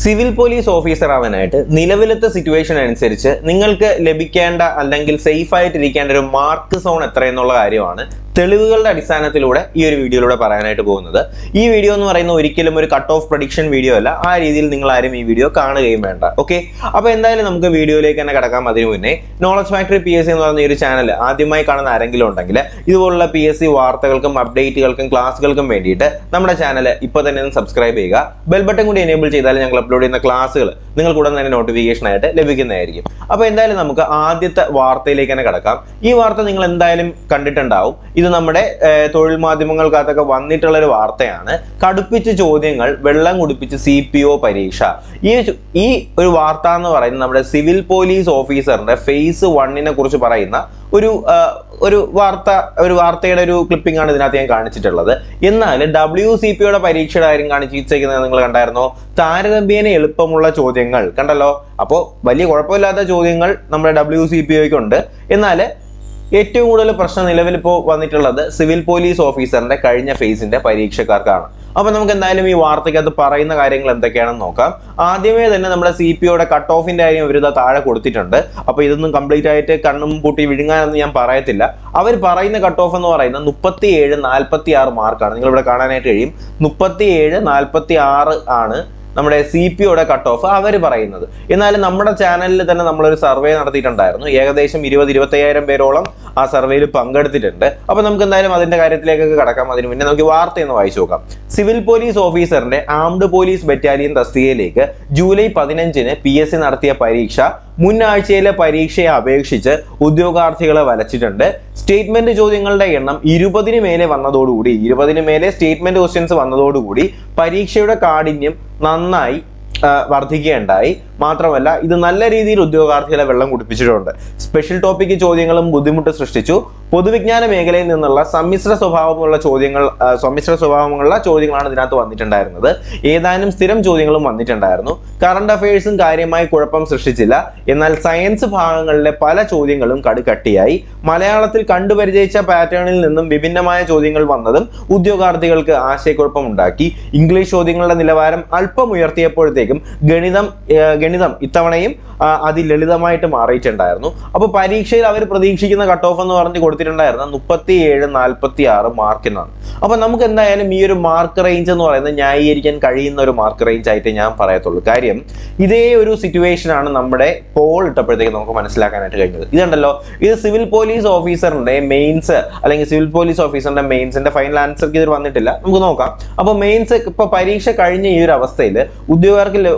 Civil police officer ആവാനായിട്ട് നിലവിലത്തെ situation അനുസരിച്ച് നിങ്ങൾക്ക് ലഭിക്കേണ്ട അല്ലെങ്കിൽ സേഫ് ആയിട്ടിരിക്കേണ്ട ഒരു മാർക്ക് സോൺ എത്രയെന്നുള്ള കാര്യമാണ് തെളിവുകളുടെ അടിസ്ഥാനത്തിലൂടെ ഈ ഒരു വീഡിയോയിലൂടെ പറയാനായിട്ട് പോകുന്നത്. ഈ വീഡിയോ എന്ന് പറയുന്ന ഒരിക്കലും ഒരു കട്ട് ഓഫ് പ്രഡിക്ഷൻ വീഡിയോ അല്ല. ആ രീതിയിൽ നിങ്ങൾ ആരും ഈ വീഡിയോ കാണുകയും വേണ്ട. ഓക്കെ, അപ്പോൾ എന്തായാലും നമുക്ക് വീഡിയോയിലേക്ക് തന്നെ കിടക്കാം. അതിനു മുന്നേ നോളജ് ഫാക്ടറി PSC എന്ന് പറയുന്ന ഈ ഒരു ചാനൽ ആദ്യമായി കാണുന്ന ആരെങ്കിലും ഉണ്ടെങ്കിൽ ഇതുപോലുള്ള PSC വാർത്തകൾക്കും അപ്ഡേറ്റുകൾക്കും ക്ലാസ്സുകൾക്കും വേണ്ടിയിട്ട് നമ്മുടെ ചാനൽ ഇപ്പോൾ തന്നെ ഒന്ന് സബ്സ്ക്രൈബ് ചെയ്യുക. ബെൽ ബട്ടൺ കൂടി എനേബിൾ ചെയ്താൽ ഞങ്ങൾ അപ്ലോഡ് ചെയ്യുന്ന ക്ലാസ്സുകൾ നിങ്ങൾക്ക് ഉടൻ തന്നെ നോട്ടിഫിക്കേഷൻ ആയിട്ട് ലഭിക്കുന്നതായിരിക്കും. അപ്പോൾ എന്തായാലും നമുക്ക് ആദ്യത്തെ വാർത്തയിലേക്ക് തന്നെ കിടക്കാം. ഈ വാർത്ത നിങ്ങൾ എന്തായാലും കണ്ടിട്ടുണ്ടാവും. ഇത് നമ്മുടെ തൊഴിൽ മാധ്യമങ്ങൾക്കകത്തൊക്കെ വന്നിട്ടുള്ള ഒരു വാർത്തയാണ്. കടുപ്പിച്ച ചോദ്യങ്ങൾ, വെള്ളം കുടിപ്പിച്ച് CPO പരീക്ഷ. ഈ ഒരു വാർത്ത എന്ന് പറയുന്നത് നമ്മുടെ സിവിൽ പോലീസ് ഓഫീസറിന്റെ ഫേസ് 1 കുറിച്ച് പറയുന്ന ഒരു വാർത്തയുടെ ഒരു ക്ലിപ്പിംഗ് ആണ് ഇതിനകത്ത് ഞാൻ കാണിച്ചിട്ടുള്ളത്. എന്നാൽ WCPOയുടെ പരീക്ഷയുടെ കാര്യം കാണിച്ചിരിക്കുന്നത് നിങ്ങൾ കണ്ടായിരുന്നോ? താരതമ്യേന എളുപ്പമുള്ള ചോദ്യങ്ങൾ കണ്ടല്ലോ. അപ്പോൾ വലിയ കുഴപ്പമില്ലാത്ത ചോദ്യങ്ങൾ നമ്മുടെ WCPOയ്ക്ക് ഉണ്ട്. എന്നാൽ ഏറ്റവും കൂടുതൽ പ്രശ്നം നിലവിലിപ്പോൾ വന്നിട്ടുള്ളത് സിവിൽ പോലീസ് ഓഫീസറിന്റെ കഴിഞ്ഞ ഫേസിന്റെ പരീക്ഷക്കാർക്കാണ്. അപ്പൊ നമുക്ക് എന്തായാലും ഈ വാർത്തയ്ക്കകത്ത് പറയുന്ന കാര്യങ്ങൾ എന്തൊക്കെയാണെന്ന് നോക്കാം. ആദ്യമേ തന്നെ നമ്മുടെ CPOയുടെ കട്ട് ഓഫിന്റെ കാര്യം അവർ താഴെ കൊടുത്തിട്ടുണ്ട്. അപ്പൊ ഇതൊന്നും കംപ്ലീറ്റ് ആയിട്ട് കണ്ണും പൂട്ടി വിഴുങ്ങാനൊന്നും ഞാൻ പറയത്തില്ല. അവർ പറയുന്ന കട്ട് ഓഫ് എന്ന് പറയുന്നത് 37-46 മാർക്കാണ്. നിങ്ങൾ ഇവിടെ കാണാനായിട്ട് കഴിയും. 37-46 ആണ് നമ്മുടെ CPOയുടെ കട്ട് ഓഫ് അവർ പറയുന്നത്. എന്നാലും നമ്മുടെ ചാനലിൽ തന്നെ നമ്മളൊരു സർവേ നടത്തിയിട്ടുണ്ടായിരുന്നു. ഏകദേശം 20-25,000 പേരോളം ആ സർവേയിൽ പങ്കെടുത്തിട്ടുണ്ട്. അപ്പൊ നമുക്ക് എന്തായാലും അതിന്റെ കാര്യത്തിലേക്കൊക്കെ കടക്കാം. അതിന് മുന്നേ നമുക്ക് വാർത്തയൊന്ന് വായിച്ചു നോക്കാം. സിവിൽ പോലീസ് ഓഫീസറിന്റെ ആംഡ് പോലീസ് ബറ്റാലിയൻ തസ്തികയിലേക്ക് ജൂലൈ 15-ന് PSC നടത്തിയ പരീക്ഷ മുൻ ആഴ്ചയിലെ പരീക്ഷയെ അപേക്ഷിച്ച് ഉദ്യോഗാർത്ഥികളെ വലച്ചിട്ടുണ്ട്. സ്റ്റേറ്റ്മെന്റ് ചോദ്യങ്ങളുടെ എണ്ണം 20-ന് മേലെ വന്നതോടുകൂടി 20-ന് മേലെ സ്റ്റേറ്റ്മെന്റ് ക്വസ്റ്റ്യൻസ് വന്നതോടുകൂടി പരീക്ഷയുടെ കാഠിന്യം നന്നായി വർദ്ധിക്കുകയുണ്ടായി. മാത്രമല്ല ഇത് നല്ല രീതിയിൽ ഉദ്യോഗാർത്ഥികളെ വെള്ളം കുടിപ്പിച്ചിട്ടുണ്ട്. സ്പെഷ്യൽ ടോപ്പിക് ചോദ്യങ്ങളും ബുദ്ധിമുട്ട് സൃഷ്ടിച്ചു. പൊതുവിജ്ഞാന മേഖലയിൽ നിന്നുള്ള സമ്മിശ്ര സ്വഭാവമുള്ള ചോദ്യങ്ങളാണ് ഇതിനകത്ത് വന്നിട്ടുണ്ടായിരുന്നത്. ഏതാനും സ്ഥിരം ചോദ്യങ്ങളും വന്നിട്ടുണ്ടായിരുന്നു. കറണ്ട് അഫയേഴ്സും കാര്യമായി കുഴപ്പം സൃഷ്ടിച്ചില്ല. എന്നാൽ സയൻസ് ഭാഗങ്ങളിലെ പല ചോദ്യങ്ങളും കടുകട്ടിയായി. മലയാളത്തിൽ കണ്ടുപരിചയിച്ച പാറ്റേണിൽ നിന്നും വിഭിന്നമായ ചോദ്യങ്ങൾ വന്നതും ഉദ്യോഗാർത്ഥികൾക്ക് ആശയക്കുഴപ്പം ഉണ്ടാക്കി. ഇംഗ്ലീഷ് ചോദ്യങ്ങളുടെ നിലവാരം അല്പം ഉയർത്തിയപ്പോഴത്തേക്കും ഗണിതം ഇത്തവണയും അതിലളിതമായിട്ട് മാറിയിട്ടുണ്ടായിരുന്നു. അപ്പോൾ പരീക്ഷയിൽ അവർ പ്രതീക്ഷിക്കുന്ന കട്ട് ഓഫ് എന്ന് പറഞ്ഞ് കൊടുത്തിട്ടുണ്ടായിരുന്ന 37-46 മാർക്കിനാണ്. അപ്പൊ നമുക്ക് എന്തായാലും ഈ ഒരു മാർക്ക് റേഞ്ച് എന്ന് പറയുന്നത് ന്യായീകരിക്കാൻ കഴിയുന്ന ഒരു മാർക്ക് റേഞ്ച് ആയിട്ട് ഞാൻ പറയത്തുള്ളൂ. കാര്യം ഇതേ ഒരു സിറ്റുവേഷൻ ആണ് നമ്മുടെ പോൾ ഇട്ടപ്പോഴത്തേക്ക് നമുക്ക് മനസ്സിലാക്കാനായിട്ട് കഴിഞ്ഞത്. ഇതുണ്ടല്ലോ, ഇത് സിവിൽ പോലീസ് ഓഫീസറിന്റെ മെയിൻസ് അല്ലെങ്കിൽ സിവിൽ പോലീസ് ഓഫീസറിന്റെ മെയിൻസിന്റെ ഫൈനൽ ആൻസർക്ക് ഇത് വന്നിട്ടില്ല. നമുക്ക് നോക്കാം. അപ്പൊ മെയിൻസ് ഇപ്പൊ പരീക്ഷ കഴിഞ്ഞ ഈ ഒരു അവസ്ഥയിൽ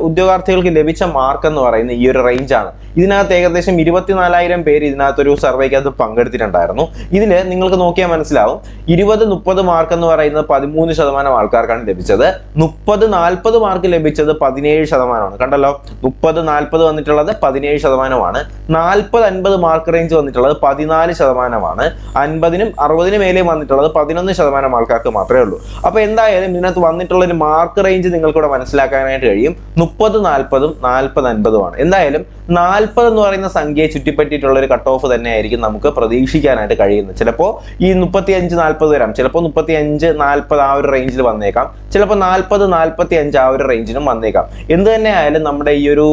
ഉദ്യോഗാർത്ഥികൾക്ക് ലഭിച്ച മാർക്ക് എന്ന് പറയുന്ന ഈ ഒരു റേഞ്ച് ആണ്. ഇതിനകത്ത് ഏകദേശം 24,000 പേര് ഇതിനകത്തൊരു സർവേക്കകത്ത് പങ്കെടുത്തിട്ടുണ്ടായിരുന്നു. ഇതിൽ നിങ്ങൾക്ക് നോക്കിയാൽ മനസ്സിലാവും 20-30 മാർക്ക് എന്ന് പറയുന്നത് 13% ആൾക്കാർക്കാണ് ലഭിച്ചത്. 30-40 മാർക്ക് ലഭിച്ചത് 17%. കണ്ടല്ലോ, 30-40 വന്നിട്ടുള്ളത് 17%. 40-50 മാർക്ക് റേഞ്ച് വന്നിട്ടുള്ളത് 14%. 50-നും 60-നും മേലെ വന്നിട്ടുള്ളത് 11% ആൾക്കാർക്ക് മാത്രമേ ഉള്ളൂ. അപ്പൊ എന്തായാലും ഇതിനകത്ത് വന്നിട്ടുള്ള ഒരു മാർക്ക് റേഞ്ച് നിങ്ങൾക്കിവിടെ മനസ്സിലാക്കാനായിട്ട് കഴിയും. 30-40, 40-50. എന്തായാലും 40 എന്ന് പറയുന്ന സംഖ്യയെ ചുറ്റിപ്പറ്റിയിട്ടുള്ള ഒരു കട്ട് ഓഫ് തന്നെ ആയിരിക്കും നമുക്ക് പ്രതീക്ഷിക്കാനായിട്ട് കഴിയുന്നത്. ചിലപ്പോൾ ഈ 35-40 വരാം, ചിലപ്പോൾ 35-40 ആ ഒരു റേഞ്ചിൽ വന്നേക്കാം, ചിലപ്പോൾ 40-45 ആ ഒരു റേഞ്ചിനും വന്നേക്കാം. എന്ത് തന്നെ ആയാലും നമ്മുടെ ഈ ഒരു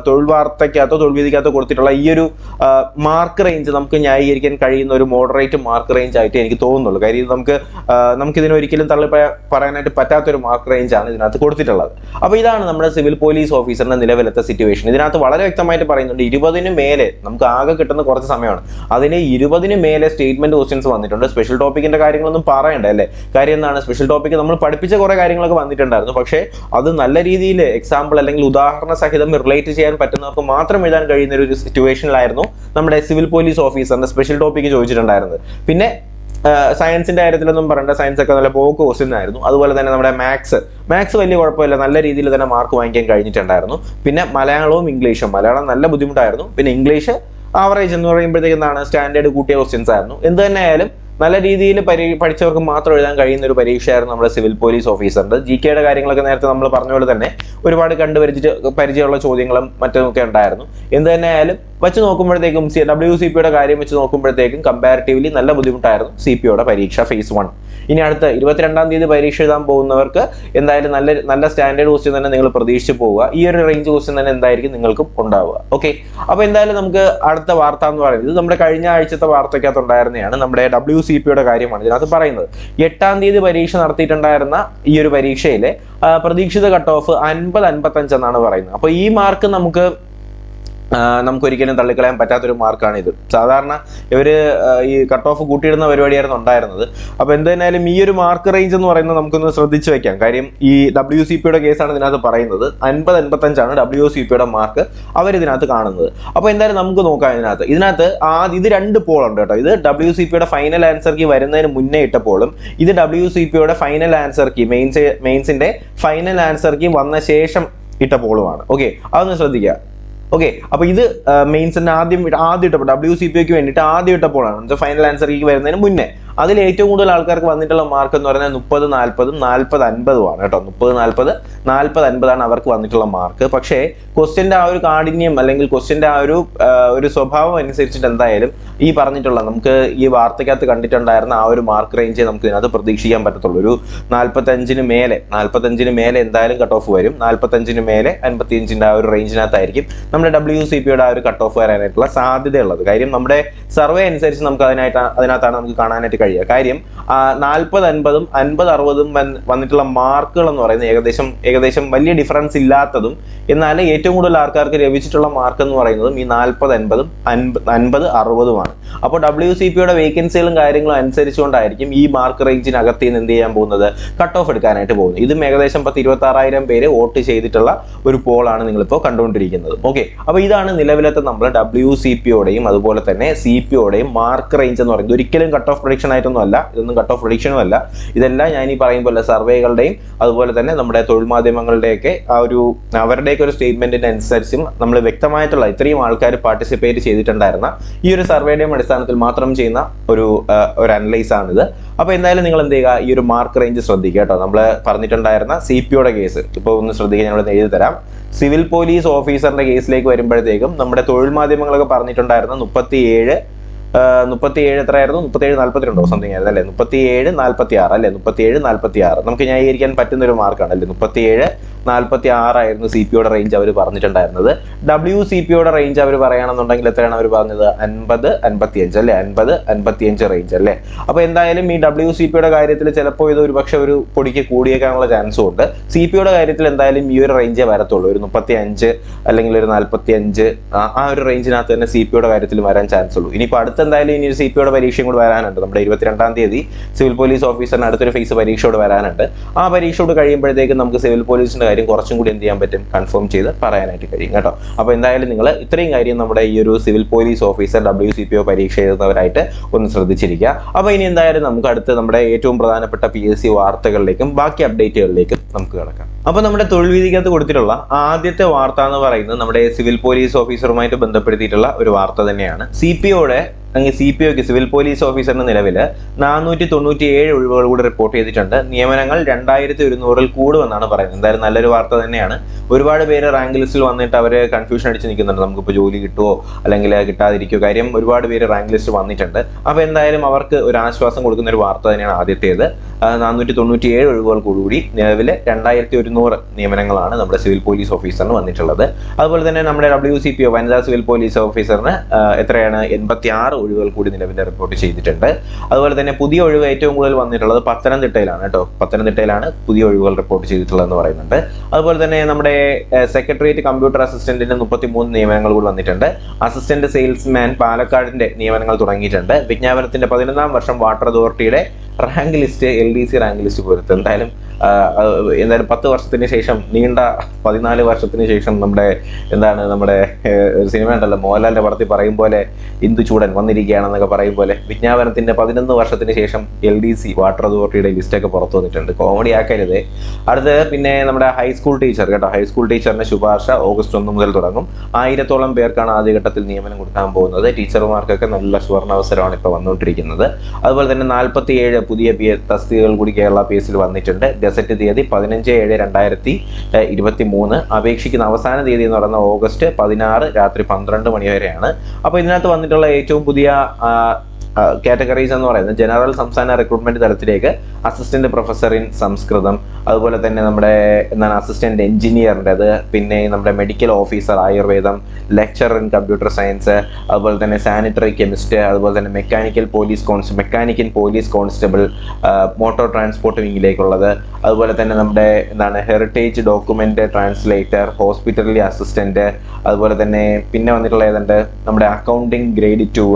തൊഴിൽ വാർത്തയ്ക്കകത്തോ തൊഴിൽ വീതിക്കകത്തോ കൊടുത്തിട്ടുള്ള ഈ ഒരു മാർക്ക് റേഞ്ച് നമുക്ക് ന്യായീകരിക്കാൻ കഴിയുന്ന ഒരു മോഡറേറ്റ് മാർക്ക് റേഞ്ച് ആയിട്ട് എനിക്ക് തോന്നുന്നുള്ളൂ. കാര്യം നമുക്ക് ഇതിന് ഒരിക്കലും തള്ളി പറയാനായിട്ട് പറ്റാത്തൊരു മാർക്ക് റേഞ്ച് ആണ് ഇതിനകത്ത് കൊടുത്തിട്ടുള്ളത്. അപ്പൊ ഇതാണ് നമ്മുടെ സിവിൽ പോലീസ് ഓഫീസറിന്റെ നിലവിലത്തെ സിറ്റുവേഷൻ. ഇതിനകത്ത് വളരെ വ്യക്തമായിട്ട് പറയുന്നുണ്ട് 20-ന് മേലെ നമുക്ക് ആകെ കിട്ടുന്ന കുറച്ച് സമയമാണ്. അതിന് 20-ന് മേലെ സ്റ്റേറ്റ്മെന്റ് ക്വസ്റ്റ്യൻസ് വന്നിട്ടുണ്ട്. സ്പെഷ്യൽ ടോപ്പിക്കിന്റെ കാര്യങ്ങളൊന്നും പറയണ്ട അല്ലേ? കാര്യം എന്താണ്, സ്പെഷ്യൽ ടോപ്പിക്ക് നമ്മൾ പഠിപ്പിച്ച കുറെ കാര്യങ്ങളൊക്കെ വന്നിട്ടുണ്ടായിരുന്നു. പക്ഷേ അത് നല്ല രീതിയിൽ എക്സാമ്പിൾ അല്ലെങ്കിൽ ഉദാഹരണ സഹിതം റിലേറ്റ് ചെയ്യാൻ പറ്റുന്നവർക്ക് മാത്രം എഴുതാൻ കഴിയുന്ന ഒരു സിറ്റുവേഷനിലായിരുന്നു നമ്മുടെ സിവിൽ പോലീസ് ഓഫീസറിന്റെ സ്പെഷ്യൽ ടോപ്പിക്ക് ചോദിച്ചിട്ടുണ്ടായിരുന്നത്. പിന്നെ സയൻസിന്റെ കാര്യത്തിലൊന്നും പറയേണ്ട, സയൻസ് ഒക്കെ നല്ല പോക്ക് ക്വസ്റ്റ്യൻ ആയിരുന്നു. അതുപോലെ തന്നെ നമ്മുടെ മാത്സ് വലിയ കുഴപ്പമില്ല, നല്ല രീതിയിൽ തന്നെ മാർക്ക് വാങ്ങിക്കാൻ കഴിഞ്ഞിട്ടുണ്ടായിരുന്നു. പിന്നെ മലയാളവും ഇംഗ്ലീഷും, മലയാളം നല്ല ബുദ്ധിമുട്ടായിരുന്നു. പിന്നെ ഇംഗ്ലീഷ് ആവറേജ് എന്ന് പറയുമ്പോഴത്തേക്ക് എന്താണ്, സ്റ്റാൻഡേർഡ് കൂട്ടിയ ക്വസ്റ്റ്യൻസ് ആയിരുന്നു. എന്ത് തന്നെ ആയാലും നല്ല രീതിയിൽ പഠിച്ചവർക്ക് മാത്രം എഴുതാൻ കഴിയുന്ന ഒരു പരീക്ഷയായിരുന്നു നമ്മുടെ സിവിൽ പോലീസ് ഓഫീസറിന്റെ. ജികെയുടെ കാര്യങ്ങളൊക്കെ നേരത്തെ നമ്മൾ പറഞ്ഞ പോലെ തന്നെ ഒരുപാട് പരിചയമുള്ള ചോദ്യങ്ങളും മറ്റുമൊക്കെ ഉണ്ടായിരുന്നു. എന്ത് തന്നെ ആയാലും വെച്ച് നോക്കുമ്പോഴത്തേക്കും WCPയുടെ കാര്യം വെച്ച് നോക്കുമ്പോഴത്തേക്കും കമ്പാരിറ്റീവ്ലി നല്ല ബുദ്ധിമുട്ടായിരുന്നു CPOയുടെ പരീക്ഷ ഫേസ് 1. ഇനി അടുത്ത 22-ാം തീയതി പരീക്ഷ എഴുതാൻ പോകുന്നവർക്ക് എന്തായാലും നല്ല സ്റ്റാൻഡേർഡ് ക്വസ്റ്റ്യൻ തന്നെ നിങ്ങൾ പ്രതീക്ഷിച്ച് പോവുക. ഈ ഒരു റേഞ്ച് ക്വസ്റ്റ്യൻ തന്നെ എന്തായിരിക്കും നിങ്ങൾക്കും ഉണ്ടാവുക. ഓക്കെ, അപ്പോൾ എന്തായാലും നമുക്ക് അടുത്ത വാർത്ത എന്ന് പറയുന്നത് നമ്മുടെ കഴിഞ്ഞ ആഴ്ചത്തെ വാർത്തയ്ക്കകത്ത് ഉണ്ടായിരുന്നതാണ്. നമ്മുടെ WCPയുടെ കാര്യമാണ് ഇതിനകത്ത് പറയുന്നത്. 8-ാം തീയതി പരീക്ഷ നടത്തിയിട്ടുണ്ടായിരുന്ന ഈ ഒരു പരീക്ഷയിലെ പ്രതീക്ഷിത കട്ട് ഓഫ് 50-55 എന്നാണ് പറയുന്നത്. അപ്പോൾ ഈ മാർക്ക് നമുക്ക് ഒരിക്കലും തള്ളിക്കളയാൻ പറ്റാത്തൊരു മാർക്കാണ് ഇത്. സാധാരണ ഇവര് ഈ കട്ട് ഓഫ് കൂട്ടിയിടുന്ന പരിപാടിയായിരുന്നു ഉണ്ടായിരുന്നത്. അപ്പോൾ എന്തായാലും ഈ ഒരു മാർക്ക് റേഞ്ച് എന്ന് പറയുന്നത് നമുക്കൊന്ന് ശ്രദ്ധിച്ചു വെക്കാം. കാര്യം ഈ WCPയുടെ കേസാണ് ഇതിനകത്ത് പറയുന്നത്. 50-55 WCPയുടെ മാർക്ക് അവരിതിനകത്ത് കാണുന്നത്. അപ്പോൾ എന്തായാലും നമുക്ക് നോക്കാം. ഇതിനകത്ത് ഇത് 2 പോളുണ്ട് കേട്ടോ. ഇത് WCPയുടെ ഫൈനൽ ആൻസർ കീ വരുന്നതിന് മുന്നേ ഇട്ട പോളും ഇത് WCPയുടെ ഫൈനൽ ആൻസർ കീ മെയിൻസിന്റെ ഫൈനൽ ആൻസർ കീ വന്ന ശേഷം ഇട്ട പോളുമാണ്. ഓക്കെ, അതൊന്ന് ശ്രദ്ധിക്കുക. ഓക്കെ, അപ്പൊ ഇത് മെയിൻസിന്റെ ആദ്യം ഇട്ടപ്പോൾ WCPക്ക് വേണ്ടിയിട്ട് ആദ്യം ഇട്ടപ്പോഴാണ് ഫൈനൽ ആൻസർ കീ വരുന്നതിന് മുന്നേ. അതിൽ ഏറ്റവും കൂടുതൽ ആൾക്കാർക്ക് വന്നിട്ടുള്ള മാർക്ക് എന്ന് പറയുന്നത് 30-40 40-50 ആണ് കേട്ടോ. 30-40 40-50 അവർക്ക് വന്നിട്ടുള്ള മാർക്ക്. പക്ഷേ ക്വസ്റ്റ്യന്റെ ആ ഒരു കാഠിന്യം അല്ലെങ്കിൽ ക്വസ്റ്റ്യന്റെ ആ ഒരു സ്വഭാവം അനുസരിച്ചിട്ട് എന്തായാലും ഈ പറഞ്ഞിട്ടുള്ള നമുക്ക് ഈ വാർത്തക്കകത്ത് കണ്ടിട്ടുണ്ടായിരുന്ന ആ ഒരു മാർക്ക് റേഞ്ച് നമുക്ക് ഇതിനകത്ത് പ്രതീക്ഷിക്കാൻ പറ്റത്തുള്ളൂ. ഒരു 45-ന് മേലെ എന്തായാലും കട്ട് ഓഫ് വരും. 45-ന് മേലെ 55-ന്റെ ആ ഒരു റേഞ്ചിനകത്തായിരിക്കും നമ്മുടെ WCPയുടെ ആ ഒരു കട്ട് ഓഫ് വരാനായിട്ടുള്ള സാധ്യതയുള്ളത്. കാര്യം നമ്മുടെ സർവേ അനുസരിച്ച് നമുക്ക് അതിനകത്താണ് നമുക്ക് കാണാനായിട്ട് കഴിയുക. കാര്യം 40-50 50-60 വന്നിട്ടുള്ള മാർക്കുകൾ എന്ന് പറയുന്നത് ഏകദേശം വലിയ ഡിഫറൻസ് ഇല്ലാത്തതും എന്നാൽ ഏറ്റവും കൂടുതൽ ആൾക്കാർക്ക് ലഭിച്ചിട്ടുള്ള മാർക്ക് എന്ന് പറയുന്നതും ഈ 40-50 50-60 അപ്പോൾ WCPയുടെ വേക്കൻസികളും കാര്യങ്ങളും അനുസരിച്ചുകൊണ്ടായിരിക്കും ഈ മാർക്ക് റേഞ്ചിനകത്ത് നിന്ന് എന്ത് ചെയ്യാൻ പോകുന്നത്, കട്ട് ഓഫ് എടുക്കാനായിട്ട് പോകുന്നത്. ഇതും ഏകദേശം 26,000 പേര് വോട്ട് ചെയ്തിട്ടുള്ള ഒരു പോളാണ് നിങ്ങളിപ്പോൾ കണ്ടുകൊണ്ടിരിക്കുന്നത്. ഓക്കെ, അപ്പോൾ ഇതാണ് നിലവിലത്തെ നമ്മൾ WCPയോടെയും അതുപോലെ തന്നെ CPOയുടെയും മാർക്ക് റേഞ്ച് എന്ന് പറയുന്നത്. ഒരിക്കലും കട്ട് ഓഫ് പ്രഡിക്ഷൻ ആയിട്ടൊന്നും അല്ല, ഇതൊന്നും കട്ട് ഓഫ് പ്രഡിക്ഷനും അല്ല. ഇതെല്ലാം ഞാൻ ഈ പറയുമ്പോൾ സർവേകളുടെയും അതുപോലെ തന്നെ നമ്മുടെ തൊഴിൽ മാധ്യമങ്ങളുടെയൊക്കെ അവരുടെയൊക്കെ ഒരു സ്റ്റേറ്റ്മെന്റിന് അനുസരിച്ചും നമ്മൾ വ്യക്തമായിട്ടുള്ള ഇത്രയും ആൾക്കാർ പാർട്ടിസിപ്പേറ്റ് ചെയ്തിട്ടുണ്ടായിരുന്ന ഈ ഒരു സർവേയുടെയും അടിസ്ഥാനത്തിൽ മാത്രം ചെയ്യുന്ന ഒരു അനലൈസ് ആണിത്. അപ്പോൾ എന്തായാലും നിങ്ങൾ എന്ത് ചെയ്യുക, ഈ ഒരു മാർക്ക് റേഞ്ച് ശ്രദ്ധിക്കുക കേട്ടോ. നമ്മൾ പറഞ്ഞിട്ടുണ്ടായിരുന്ന CPOയുടെ കേസ് ഇപ്പോൾ ഒന്ന് ശ്രദ്ധിക്കുക, ഞങ്ങൾ എഴുതി തരാം. സിവിൽ പോലീസ് ഓഫീസറിന്റെ കേസിലേക്ക് വരുമ്പോഴത്തേക്കും നമ്മുടെ തൊഴിൽ മാധ്യമങ്ങളൊക്കെ പറഞ്ഞിട്ടുണ്ടായിരുന്ന 37 എത്രയായിരുന്നു, 37-42 സംതിങ് ആയിരുന്നു അല്ലേ, 37-46 അല്ലേ, 37-46 നമുക്ക് ന്യായീകരിക്കാൻ പറ്റുന്ന ഒരു മാർക്കാണ് അല്ലേ. 37-46 ആയിരുന്നു CPOയുടെ റേഞ്ച് അവർ പറഞ്ഞിട്ടുണ്ടായിരുന്നത്. WCPയുടെ റേഞ്ച് അവർ പറയുകയാണെന്നുണ്ടെങ്കിൽ എത്രയാണ് അവർ പറഞ്ഞത്, 50-55 അല്ലേ, 50-55 റേഞ്ച് അല്ലേ. അപ്പോൾ എന്തായാലും ഈ WCPയുടെ കാര്യത്തിൽ ചിലപ്പോൾ ഇത് ഒരു പക്ഷെ ഒരു പൊടിക്ക് കൂടിയേക്കാനുള്ള ചാൻസും ഉണ്ട്. CPOയുടെ കാര്യത്തിൽ എന്തായാലും ഈ ഒരു റേഞ്ചേ വരത്തുള്ളൂ. ഒരു 35 അല്ലെങ്കിൽ ഒരു 45 ആ ഒരു റേഞ്ചിനകത്ത് തന്നെ CPOയുടെ കാര്യത്തിൽ വരാൻ ചാൻസ് ഉള്ളൂ. ഇനിയിപ്പോൾ എന്തായാലും ഇനി ഒരു CPOയുടെ പരീക്ഷയും കൂടെ വരാനുണ്ട്. നമ്മുടെ 22-ാം തീയതി സിവിൽ പോലീസ് ഓഫീസറിന് അടുത്തൊരു ഫേസ് പരീക്ഷയോട് വരാനുണ്ട്. ആ പരീക്ഷയോട് കഴിയുമ്പോഴത്തേക്കും നമുക്ക് സിവിൽ പോലീസിന്റെ കാര്യം കുറച്ചും കൂടി എന്ത് ചെയ്യാൻ പറ്റും, കൺഫേം ചെയ്ത് പറയാനായിട്ട് കഴിയും കേട്ടോ. അപ്പോൾ എന്തായാലും നിങ്ങൾ ഇത്രയും കാര്യം നമ്മുടെ ഈ ഒരു സിവിൽ പോലീസ് ഓഫീസർ WCPO പരീക്ഷ എഴുതുന്നവരായിട്ട് ഒന്ന് ശ്രദ്ധിച്ചിരിക്കുക. അപ്പോൾ ഇനി എന്തായാലും നമുക്ക് അടുത്ത് നമ്മുടെ ഏറ്റവും പ്രധാനപ്പെട്ട PSC വാർത്തകളിലേക്കും ബാക്കി അപ്ഡേറ്റുകളിലേക്കും നമുക്ക് കിടക്കാം. അപ്പോൾ നമ്മുടെ തൊഴിൽ വീതിക്കകത്ത് കൊടുത്തിട്ടുള്ള ആദ്യത്തെ വാർത്ത എന്ന് പറയുന്നത് നമ്മുടെ സിവിൽ പോലീസ് ഓഫീസറുമായിട്ട് ബന്ധപ്പെടുത്തിയിട്ടുള്ള ഒരു വാർത്ത തന്നെയാണ്. CPOക്ക് സിവിൽ പോലീസ് ഓഫീസറിന് നിലവിൽ 497 ഒഴിവുകൾ കൂടി റിപ്പോർട്ട് ചെയ്തിട്ടുണ്ട്. നിയമനങ്ങൾ 2100-ൽ കൂടുമെന്നാണ് പറയുന്നത്. എന്തായാലും നല്ലൊരു വാർത്ത തന്നെയാണ്. ഒരുപാട് പേര് റാങ്ക് ലിസ്റ്റിൽ വന്നിട്ട് അവർ കൺഫ്യൂഷൻ അടിച്ച് നിൽക്കുന്നുണ്ട്, നമുക്കിപ്പോൾ ജോലി കിട്ടുമോ അല്ലെങ്കിൽ കിട്ടാതിരിക്കുമോ. കാര്യം ഒരുപാട് പേര് റാങ്ക് ലിസ്റ്റ് വന്നിട്ടുണ്ട്. അപ്പോൾ എന്തായാലും അവർക്ക് ഒരു ആശ്വാസം കൊടുക്കുന്ന ഒരു വാർത്ത തന്നെയാണ് ആദ്യത്തേത്. 497 ഒഴിവുകൾ കൂടി നിലവിൽ 2100 നിയമനങ്ങളാണ് നമ്മുടെ സിവിൽ പോലീസ് ഓഫീസറിന് വന്നിട്ടുള്ളത്. അതുപോലെ തന്നെ നമ്മുടെ WCPO വനിതാ സിവിൽ പോലീസ് ഓഫീസറിന് എത്രയാണ്, 86 ഒഴിവുകൾ കൂടി നിലവിൽ റിപ്പോർട്ട് ചെയ്തിട്ടുണ്ട്. അതുപോലെ തന്നെ പുതിയ ഒഴിവ് ഏറ്റവും കൂടുതൽ വന്നിട്ടുള്ളത് പത്തനംതിട്ടയിലാണ് കേട്ടോ. പത്തനംതിട്ടയിലാണ് പുതിയ ഒഴിവുകൾ റിപ്പോർട്ട് ചെയ്തിട്ടുള്ളതെന്ന് പറയുന്നുണ്ട്. അതുപോലെ തന്നെ നമ്മുടെ സെക്രട്ടേറിയറ്റ് കമ്പ്യൂട്ടർ അസിസ്റ്റന്റിന് 33 നിയമനങ്ങൾ കൂടി വന്നിട്ടുണ്ട്. അസിസ്റ്റന്റ് സെയിൽസ്മാൻ പാലക്കാടിന്റെ നിയമനങ്ങൾ തുടങ്ങിയിട്ടുണ്ട്. വിജ്ഞാപനത്തിന്റെ 11-ാം വർഷം വാട്ടർ അതോറിറ്റിയുടെ rank list LDC rank list പോലത്തെ എന്തായാലും എന്തായാലും 10 വർഷത്തിന് ശേഷം, നീണ്ട 14 വർഷത്തിന് ശേഷം നമ്മുടെ നമ്മുടെ സിനിമ ഉണ്ടല്ലോ, മോഹൻലാലിന്റെ പടത്തിൽ പറയും പോലെ ഇന്ദു ചൂടൻ വന്നിരിക്കുകയാണെന്നൊക്കെ പറയും പോലെ വിജ്ഞാപനത്തിന്റെ 11 വർഷത്തിന് ശേഷം LDC വാട്ടർ അതോറിറ്റിയുടെ ലിസ്റ്റൊക്കെ പുറത്തു വന്നിട്ടുണ്ട്. കോമഡി ആക്കരുത്. അടുത്ത് പിന്നെ നമ്മുടെ ഹൈസ്കൂൾ ടീച്ചർ കേട്ടോ, ഹൈസ്കൂൾ ടീച്ചറിന്റെ ശുപാർശ ഓഗസ്റ്റ് 1 മുതൽ തുടങ്ങും. 1000-ഓളം പേർക്കാണ് ആദ്യഘട്ടത്തിൽ നിയമനം കൊടുക്കാൻ പോകുന്നത്. ടീച്ചർമാർക്കൊക്കെ നല്ല സുവർണാവസരമാണ് ഇപ്പോൾ വന്നുകൊണ്ടിരിക്കുന്നത്. അതുപോലെ തന്നെ 47 പുതിയ തസ്തികകൾ കൂടി കേരള PSC വന്നിട്ടുണ്ട്. ഗസറ്റ് തീയതി 15/7/2023. അപേക്ഷിക്കുന്ന അവസാന തീയതി എന്ന് പറയുന്നത് ഓഗസ്റ്റ് 16 രാത്രി 12 മണി വരെയാണ്. അപ്പോൾ ഇതിനകത്ത് വന്നിട്ടുള്ള ഏറ്റവും പുതിയ കാറ്റഗറീസ് എന്ന് പറയുന്നത് ജനറൽ സംസ്ഥാന റിക്രൂട്ട്മെന്റ് തലത്തിലേക്ക് അസിസ്റ്റന്റ് പ്രൊഫസർ ഇൻ സംസ്കൃതം, അതുപോലെ തന്നെ നമ്മുടെ അസിസ്റ്റന്റ് എഞ്ചിനീയറിൻ്റെത്, പിന്നെ നമ്മുടെ മെഡിക്കൽ ഓഫീസർ ആയുർവേദം, ലെക്ചറർ ഇൻ കമ്പ്യൂട്ടർ സയൻസ്, അതുപോലെ തന്നെ സാനിറ്ററി കെമിസ്റ്റ്, അതുപോലെ തന്നെ mechanical police constable, motor transport വിങ്ങിലേക്കുള്ളത്, അതുപോലെ തന്നെ നമ്മുടെ ഹെറിറ്റേജ് ഡോക്യുമെന്റ് ട്രാൻസ്ലേറ്റർ, ഹോസ്പിറ്റലിലെ അസിസ്റ്റന്റ്, അതുപോലെ തന്നെ പിന്നെ വന്നിട്ടുള്ള ഏതുണ്ട് നമ്മുടെ അക്കൗണ്ടിങ് ഗ്രേഡ് 2,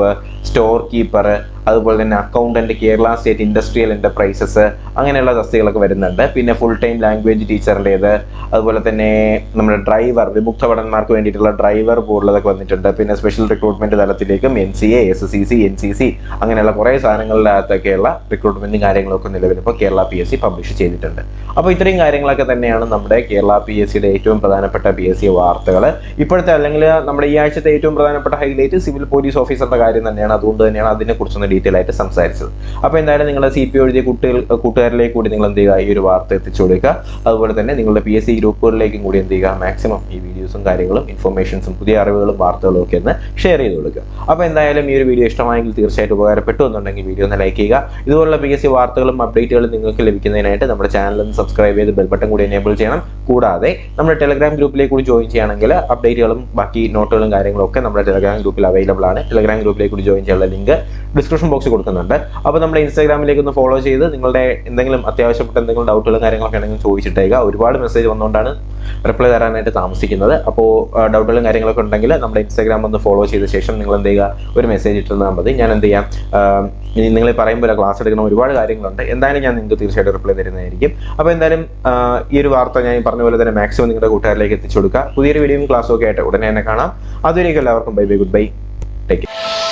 സ്റ്റോർ കീപ്പർ, അതുപോലെ തന്നെ accountant, Kerala state industrial enterprises, അങ്ങനെയുള്ള തസ്തികകളൊക്കെ വരുന്നുണ്ട്. പിന്നെ ഫുൾ ടൈം ലാംഗ്വേജ് ടീച്ചറിൻ്റെത്, അതുപോലെ തന്നെ നമ്മുടെ ഡ്രൈവർ, വിമുക്ത ഭടന്മാർക്ക് വേണ്ടിയിട്ടുള്ള ഡ്രൈവർ പോലുള്ളതൊക്കെ വന്നിട്ടുണ്ട്. പിന്നെ സ്പെഷ്യൽ റിക്രൂട്ട്മെന്റ് തലത്തിലേക്കും NCA, SCC, NCC അങ്ങനെയുള്ള കുറേ സാധനങ്ങളിലകത്തൊക്കെയുള്ള റിക്രൂട്ട്മെന്റും കാര്യങ്ങളൊക്കെ നിലവിൽ ഇപ്പോൾ കേരള PSC പബ്ലിഷ് ചെയ്തിട്ടുണ്ട്. അപ്പോൾ ഇത്രയും കാര്യങ്ങളൊക്കെ തന്നെയാണ് നമ്മുടെ കേരള PSCയുടെ ഏറ്റവും പ്രധാനപ്പെട്ട PSC വാർത്തകൾ ഇപ്പോഴത്തെ. അല്ലെങ്കിൽ നമ്മുടെ ഈ ആഴ്ചത്തെ ഏറ്റവും പ്രധാനപ്പെട്ട ഹൈലൈറ്റ് സിവിൽ പോലീസ് ഓഫീസറുടെ കാര്യം തന്നെയാണ്. അതുകൊണ്ട് തന്നെയാണ് അതിനെക്കുറിച്ചൊന്ന് ഡീറ്റെയിൽ ആയിട്ട് സംസാരിച്ചത്. അപ്പോൾ എന്തായാലും നിങ്ങളുടെ CPO എഴുതിയ കൂട്ടുകാരിലേക്ക് കൂടി നിങ്ങൾ എന്ത് ചെയ്യുക, ഈ ഒരു വാർത്ത എത്തിച്ചു കൊടുക്കുക. അതുപോലെ തന്നെ നിങ്ങളുടെ PSC ഗ്രൂപ്പുകളിലേക്കും കൂടി എന്ത് ചെയ്യുക, മാക്സിമം ഈ വീഡിയോസും കാര്യങ്ങളും ഇൻഫർമേഷൻസും പുതിയ അറിവുകളും വാർത്തകളും ഒക്കെ ഒന്ന് ഷെയർ ചെയ്ത് കൊടുക്കുക. അപ്പോൾ എന്തായാലും ഈ ഒരു വീഡിയോ ഇഷ്ടമായെങ്കിൽ തീർച്ചയായിട്ടും ഉപകാരപ്പെട്ടു എന്നുണ്ടെങ്കിൽ വീഡിയോ ഒന്ന് ലൈക്ക് ചെയ്യുക. ഇതുപോലുള്ള PSC വാർത്തകളും അപ്ഡേറ്റുകളും നിങ്ങൾക്ക് ലഭിക്കുന്നതിനായിട്ട് നമ്മുടെ ചാനൽ ഒന്ന് സബ്സ്ക്രൈബ് ചെയ്ത് ബെൽ ബട്ടൺ കൂടി എനേബിൾ ചെയ്യണം. കൂടാതെ നമ്മുടെ ടെലഗ്രാം ഗ്രൂപ്പിലേക്ക് കൂടി ജോയിൻ ചെയ്യുകയാണെങ്കിൽ അപ്ഡേറ്റുകളും ബാക്കി നോട്ടുകളും കാര്യങ്ങളും ഒക്കെ നമ്മുടെ ടെലഗ്രാം ഗ്രൂപ്പിൽ അവൈലബിൾ ആണ്. ടെലഗ്രാം ഗ്രൂപ്പിലേക്ക് കൂടി ജോയിൻ ചെയ്യാനുള്ള ലിങ്ക് ഡിസ്ക്രിപ്ഷൻ ബോക്സിൽ കൊടുക്കുന്നുണ്ട്. അപ്പോൾ നമ്മുടെ ഇൻസ്റ്റാഗ്രാമിലേക്ക് ഒന്ന് ഫോളോ ചെയ്ത് നിങ്ങളുടെ എന്തെങ്കിലും അത്യാവശ്യപ്പെട്ട എന്തെങ്കിലും ഡൗട്ടുകളും കാര്യങ്ങളൊക്കെ ഉണ്ടെങ്കിൽ ചോദിച്ചിട്ടേക്കുക. ഒരുപാട് മെസ്സേജ് വന്നുകൊണ്ടാണ് റിപ്ലൈ തരാനായിട്ട് താമസിക്കുന്നത്. അപ്പോൾ ഡൗട്ടുകളും കാര്യങ്ങളൊക്കെ ഉണ്ടെങ്കിൽ നമ്മുടെ ഇൻസ്റ്റാഗ്രാം ഒന്ന് ഫോളോ ചെയ്ത ശേഷം നിങ്ങൾ എന്ത് ചെയ്യുക, ഒരു മെസ്സേജ് ഇട്ടിരുന്നാൽ മതി. ഞാൻ എന്ത് ചെയ്യാം, ഇനി നിങ്ങൾ പറയുമ്പോൾ ക്ലാസ് എടുക്കുന്ന ഒരുപാട് കാര്യങ്ങളുണ്ട്. എന്തായാലും ഞാൻ നിങ്ങൾക്ക് തീർച്ചയായിട്ടും റിപ്ലൈ തരുന്നതായിരിക്കും. അപ്പോൾ എന്തായാലും ഈ ഒരു വാർത്ത ഞാൻ പറഞ്ഞ പോലെ തന്നെ മാക്സിമം നിങ്ങളുടെ കൂട്ടുകാരിലേക്ക് എത്തിച്ചു കൊടുക്കുക. പുതിയൊരു വീഡിയോയും ക്ലാസ്സും ഒക്കെ ആയിട്ട് ഉടനെ തന്നെ കാണാം. അതുവരേക്കും എല്ലാവർക്കും bye bye, good bye, take care.